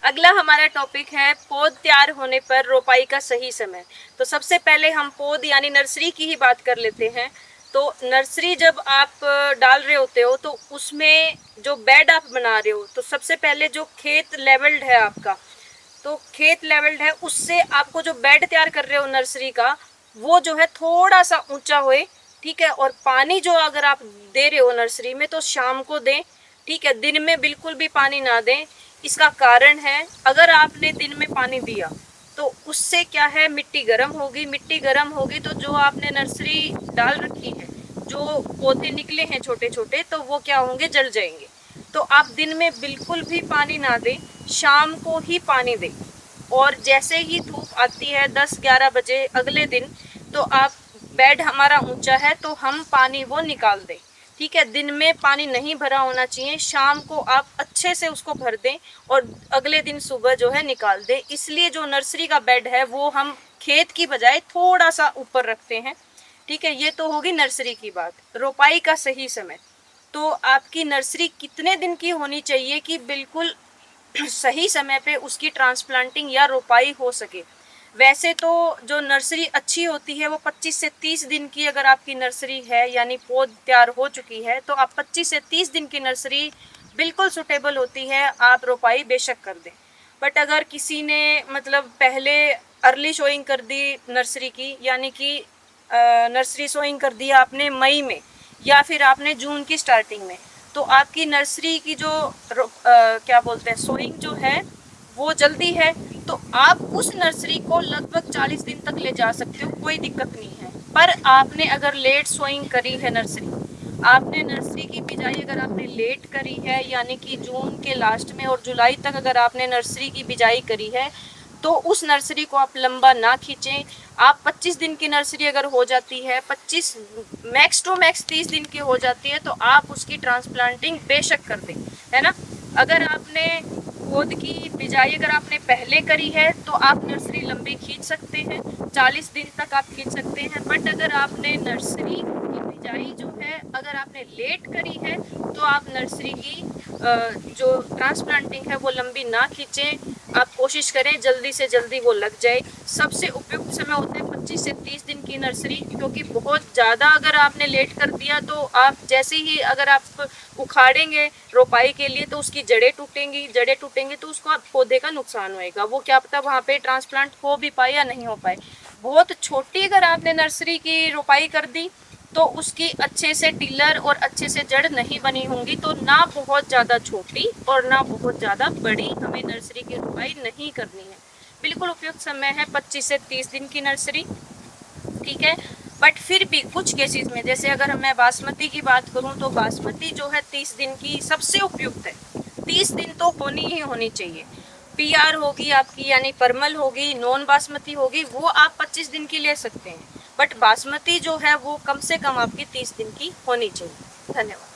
अगला हमारा टॉपिक है पौध तैयार होने पर रोपाई का सही समय। तो सबसे पहले हम पौध यानी नर्सरी की ही बात कर लेते हैं। तो नर्सरी जब आप डाल रहे होते हो तो उसमें जो बेड आप बना रहे हो, तो सबसे पहले जो खेत लेवल्ड है आपका, तो खेत लेवल्ड है, उससे आपको जो बेड तैयार कर रहे हो नर्सरी का, वो जो है थोड़ा सा ऊंचा होए, ठीक है। और पानी जो अगर आप दे रहे हो नर्सरी में तो शाम को दें, ठीक है, दिन में बिल्कुल भी पानी ना दें। इसका कारण है, अगर आपने दिन में पानी दिया तो उससे क्या है, मिट्टी गर्म होगी, मिट्टी गर्म होगी तो जो आपने नर्सरी डाल रखी है, जो पौधे निकले हैं छोटे छोटे, तो वो क्या होंगे, जल जाएंगे। तो आप दिन में बिल्कुल भी पानी ना दें, शाम को ही पानी दें। और जैसे ही धूप आती है 10-11 बजे अगले दिन, तो आप, बेड हमारा ऊंचा है तो हम पानी वो निकाल दें, ठीक है। दिन में पानी नहीं भरा होना चाहिए, शाम को आप अच्छे से उसको भर दें और अगले दिन सुबह जो है निकाल दें। इसलिए जो नर्सरी का बेड है वो हम खेत की बजाय थोड़ा सा ऊपर रखते हैं, ठीक है। ये तो होगी नर्सरी की बात। रोपाई का सही समय, तो आपकी नर्सरी कितने दिन की होनी चाहिए कि बिल्कुल सही समय पे उसकी ट्रांसप्लांटिंग या रोपाई हो सके। वैसे तो जो नर्सरी अच्छी होती है वो 25 से 30 दिन की, अगर आपकी नर्सरी है यानी पौध तैयार हो चुकी है, तो आप 25 से 30 दिन की नर्सरी बिल्कुल सुटेबल होती है, आप रोपाई बेशक कर दें। बट अगर किसी ने मतलब पहले अर्ली शोइंग कर दी नर्सरी की, यानी कि नर्सरी शोइंग कर दिया आपने मई में या फिर आपने जून की स्टार्टिंग में, तो आपकी नर्सरी की जो क्या बोलते हैं, सोइंग जो है वो जल्दी है, तो आप उस नर्सरी को लगभग 40 दिन तक ले जा सकते हो, कोई दिक्कत नहीं है। पर आपने अगर लेट सोइंग करी है नर्सरी, आपने नर्सरी की बिजाई अगर आपने लेट करी है, यानी कि जून के लास्ट में और जुलाई तक अगर आपने नर्सरी की बिजाई करी है, तो उस नर्सरी को आप लंबा ना खींचें। आप 25 दिन की नर्सरी अगर हो जाती है, 25 मैक्स टू मैक्स 30 दिन की हो जाती है, तो आप उसकी ट्रांसप्लांटिंग बेशक कर दें, है ना। अगर आपने पौध की बिजाई अगर आपने पहले करी है तो आप नर्सरी लंबी खींच सकते हैं, 40 दिन तक आप खींच सकते हैं। बट अगर आपने नर्सरी की बिजाई जो है अगर आपने लेट करी है, तो आप नर्सरी की जो ट्रांसप्लांटिंग है वो लंबी ना खींचें। आप कोशिश करें जल्दी से जल्दी वो लग जाए। सबसे उपयुक्त समय होता है 25 से 30 दिन की नर्सरी, क्योंकि बहुत ज़्यादा अगर आपने लेट कर दिया तो आप जैसे ही अगर आप उखाड़ेंगे रोपाई के लिए तो उसकी जड़ें टूटेंगी तो उसको पौधे का नुकसान होएगा। वो क्या पता वहाँ पे ट्रांसप्लांट हो भी पाए या नहीं हो पाए। बहुत छोटी अगर आपने नर्सरी की रोपाई कर दी तो उसकी अच्छे से टिलर और अच्छे से जड़ नहीं बनी होंगी। तो ना बहुत ज़्यादा छोटी और ना बहुत ज़्यादा बड़ी हमें नर्सरी की रोपाई नहीं करनी है। बिल्कुल उपयुक्त समय है 25 से 30 दिन की नर्सरी, ठीक है। बट फिर भी कुछ केसेस में, जैसे अगर मैं बासमती की बात करूं तो बासमती जो है 30 दिन की सबसे उपयुक्त है। 30 दिन तो होनी ही होनी चाहिए। पीआर होगी आपकी यानी परमल होगी, नॉन बासमती होगी, वो आप 25 दिन की ले सकते हैं। बट बासमती जो है वो कम से कम आपकी 30 दिन की होनी चाहिए। धन्यवाद।